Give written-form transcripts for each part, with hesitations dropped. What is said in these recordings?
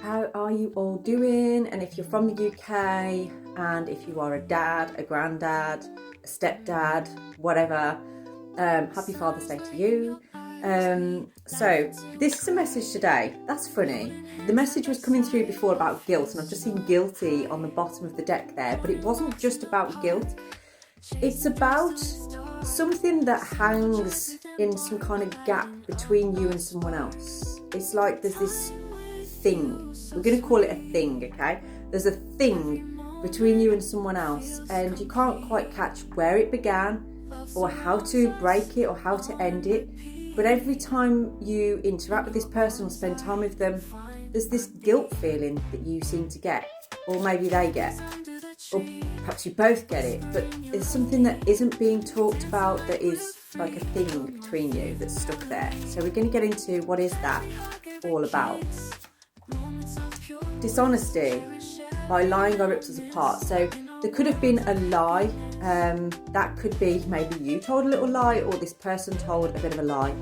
How are you all doing? And if you're from the UK, and if you are a dad, a granddad, a stepdad, whatever, happy Father's Day to you. So this is a message today. That's funny. The message was coming through before about guilt, and I've just seen guilty on the bottom of the deck there, but it wasn't just about guilt. It's about something that hangs in some kind of gap between you and someone else. It's like there's this thing. We're going to call it a thing, okay? There's a thing between you and someone else, and you can't quite catch where it began or how to break it or how to end it. But every time you interact with this person or spend time with them, there's this guilt feeling that you seem to get, or maybe they get, or perhaps you both get it, but there's something that isn't being talked about that is like a thing between you that's stuck there. So we're going to get into what is that all about. Dishonesty, by lying or rips us apart. So there could have been a lie. That could be maybe you told a little lie, or this person told a bit of a lie,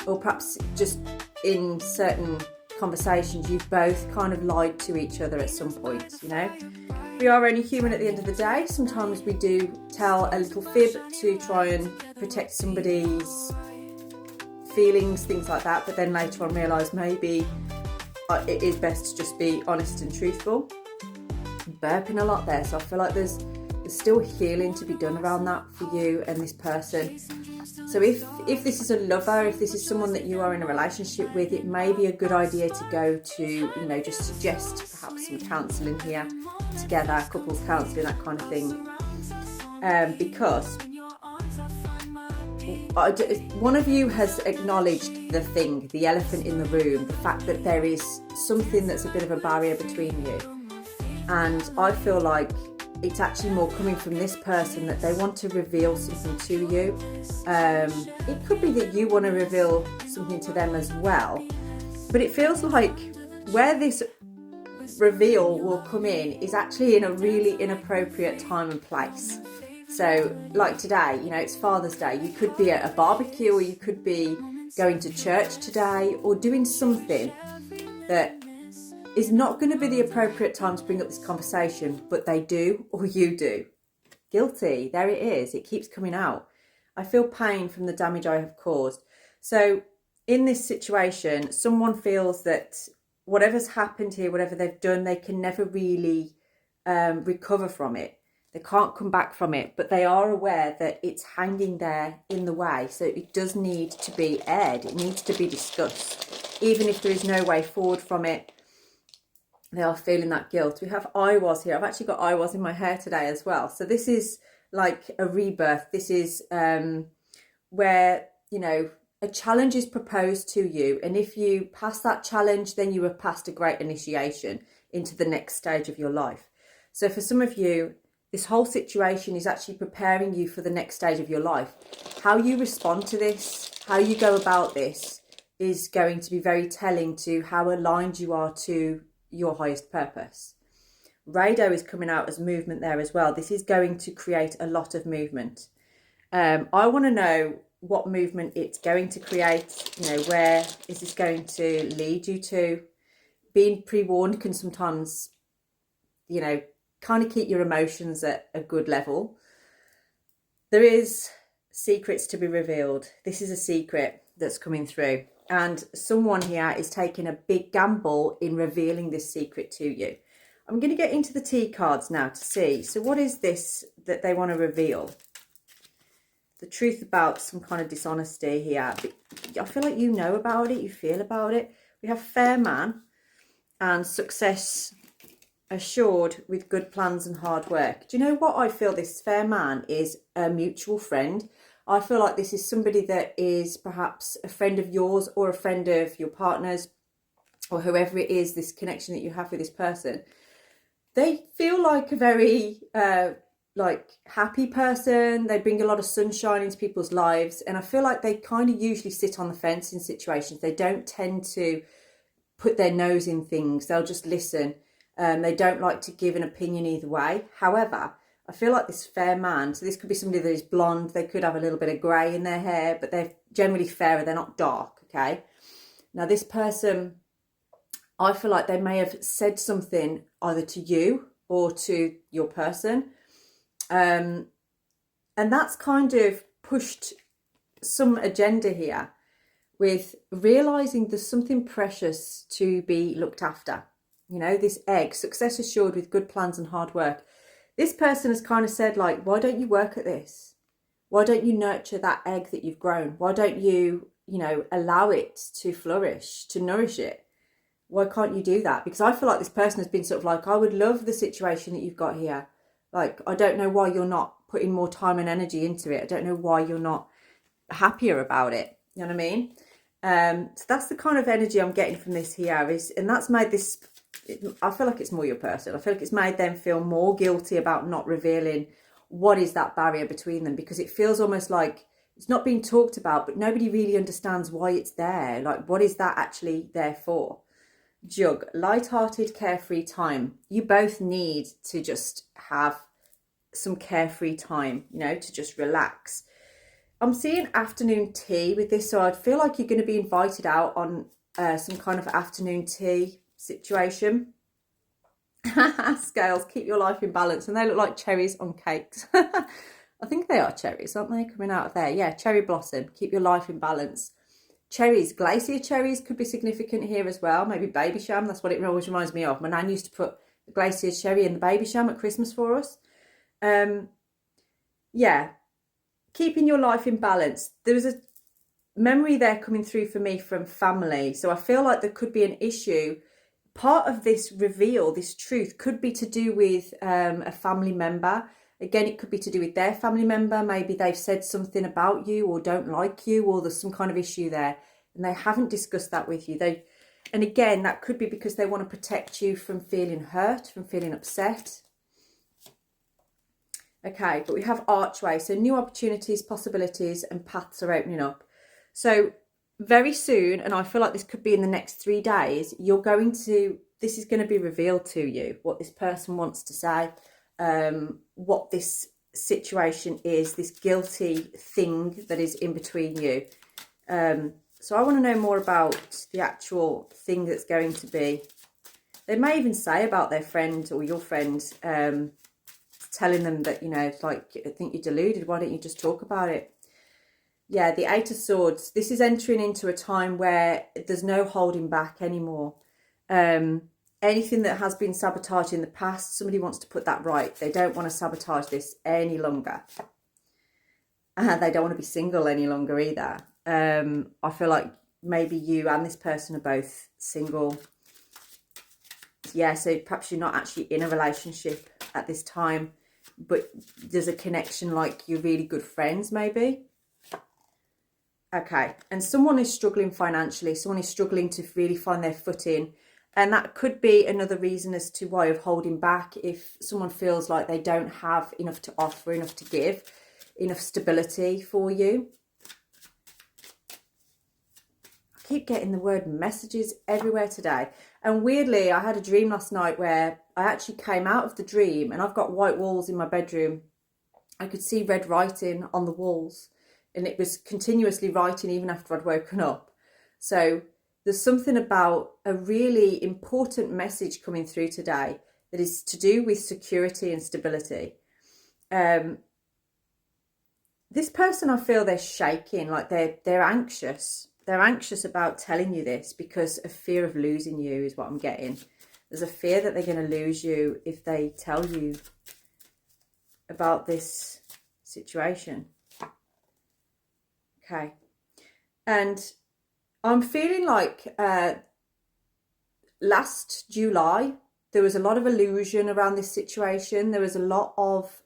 or perhaps just in certain conversations you've both kind of lied to each other at some point. You know, we are only human at the end of the day. Sometimes we do tell a little fib to try and protect somebody's feelings, things like that, but then later on realise maybe it is best to just be honest and truthful. I'm burping a lot there, so I feel like there's still healing to be done around that for you and this person. So if this is a lover, if this is someone that you are in a relationship with, it may be a good idea to go to, just suggest perhaps some counselling here together, couples counselling, that kind of thing, because one of you has acknowledged the thing, the elephant in the room, the fact that there is something that's a bit of a barrier between you. And I feel like it's actually more coming from this person that they want to reveal something to you. It could be that you want to reveal something to them as well. But it feels like where this reveal will come in is actually in a really inappropriate time and place. So like today, it's Father's Day. You could be at a barbecue, or you could be going to church today, or doing something that is not going to be the appropriate time to bring up this conversation, but they do, or you do. Guilty, there it is. It keeps coming out. I feel pain from the damage I have caused. So in this situation, someone feels that whatever's happened here, whatever they've done, they can never really recover from it. They can't come back from it, but they are aware that it's hanging there in the way. So it does need to be aired. It needs to be discussed. Even if there is no way forward from it, they are feeling that guilt. We have I was here. I've actually got I was in my hair today as well. So this is like a rebirth. This is where, a challenge is proposed to you. And if you pass that challenge, then you have passed a great initiation into the next stage of your life. So for some of you, this whole situation is actually preparing you for the next stage of your life. How you respond to this, how you go about this, is going to be very telling to how aligned you are to your highest purpose. Radar is coming out as movement there as well. This is going to create a lot of movement. I want to know what movement it's going to create. Where is this going to lead you to? Being pre-warned can sometimes, kind of keep your emotions at a good level. There is secrets to be revealed. This is a secret that's coming through. And someone here is taking a big gamble in revealing this secret to you. I'm going to get into the T cards now to see. So what is this that they want to reveal? The truth about some kind of dishonesty here. I feel like you know about it. You feel about it. We have fair man and success assured with good plans and hard work. Do you know what I feel? This fair man is a mutual friend. I feel like this is somebody that is perhaps a friend of yours, or a friend of your partner's, or whoever it is, this connection that you have with this person. They feel like a very happy person. They bring a lot of sunshine into people's lives. And I feel like they kind of usually sit on the fence in situations. They don't tend to put their nose in things. They'll just listen. They don't like to give an opinion either way. However, I feel like this fair man, so this could be somebody that is blonde, they could have a little bit of grey in their hair, but they're generally fairer, they're not dark, okay? Now this person I feel like they may have said something either to you or to your person. And that's kind of pushed some agenda here with realizing there's something precious to be looked after. You know, this egg, success assured with good plans and hard work. This person has kind of said, like, why don't you work at this? Why don't you nurture that egg that you've grown? Why don't you, you know, allow it to flourish, to nourish it? Why can't you do that? Because I feel like this person has been sort of like, I would love the situation that you've got here. Like, I don't know why you're not putting more time and energy into it. I don't know why you're not happier about it. You know what I mean? So that's the kind of energy I'm getting from this here. And that's made this, I feel like it's more your person. I feel like it's made them feel more guilty about not revealing what is that barrier between them, because it feels almost like it's not being talked about, but nobody really understands why it's there. Like, what is that actually there for? Jug, light-hearted, carefree time. You both need to just have some carefree time, you know, to just relax. I'm seeing afternoon tea with this, so I'd feel like you're going to be invited out on some kind of afternoon tea situation. Scales, keep your life in balance. And they look like cherries on cakes. I think they are cherries, aren't they, coming out of there? Yeah, cherry blossom, keep your life in balance. Cherries, glacier cherries could be significant here as well. Maybe baby sham, that's what it always reminds me of. My nan used to put the glacier cherry in the baby sham at Christmas for us. Yeah, keeping your life in balance. There was a memory there coming through for me from family. So I feel like there could be an issue. Part of this reveal, this truth, could be to do with a family member. Again, it could be to do with their family member. Maybe they've said something about you or don't like you, or there's some kind of issue there and they haven't discussed that with you. And again, that could be because they want to protect you from feeling hurt, from feeling upset. Okay, but we have archway. So new opportunities, possibilities and paths are opening up. So very soon, and I feel like this could be in the next 3 days, this is going to be revealed to you, what this person wants to say. What this situation is, this guilty thing that is in between you. So I want to know more about the actual thing that's going to be. They may even say about their friend or your friend, telling them that, you know, it's like, I think you're deluded. Why don't you just talk about it? Yeah, the Eight of Swords. This is entering into a time where there's no holding back anymore. Anything that has been sabotaged in the past, somebody wants to put that right. They don't want to sabotage this any longer. And they don't want to be single any longer either. I feel like maybe you and this person are both single. Yeah, so perhaps you're not actually in a relationship at this time, but there's a connection, like you're really good friends maybe. Okay, and someone is struggling financially. Someone is struggling to really find their footing. And that could be another reason as to why of holding back. If someone feels like they don't have enough to offer, enough to give, enough stability for you. I keep getting the word messages everywhere today. And weirdly, I had a dream last night where I actually came out of the dream, and I've got white walls in my bedroom. I could see red writing on the walls, and it was continuously writing even after I'd woken up. So there's something about a really important message coming through today that is to do with security and stability. This person, I feel they're shaking, like they're anxious. They're anxious about telling you this because of fear of losing you is what I'm getting. There's a fear that they're going to lose you if they tell you about this situation. Okay. And I'm feeling like last July, there was a lot of illusion around this situation. There was a lot of,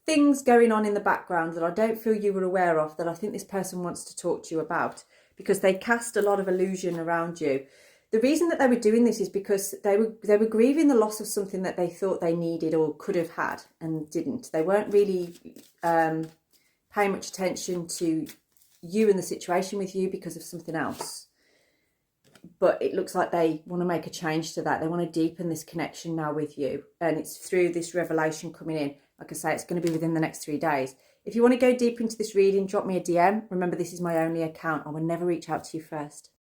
things going on in the background that I don't feel you were aware of, that I think this person wants to talk to you about, because they cast a lot of illusion around you. The reason that they were doing this is because they were grieving the loss of something that they thought they needed or could have had and didn't. They weren't really paying much attention to you and the situation with you because of something else. But it looks like they want to make a change to that. They want to deepen this connection now with you. And it's through this revelation coming in. Like I say, it's going to be within the next 3 days. If you want to go deep into this reading, drop me a DM. Remember, this is my only account. I will never reach out to you first.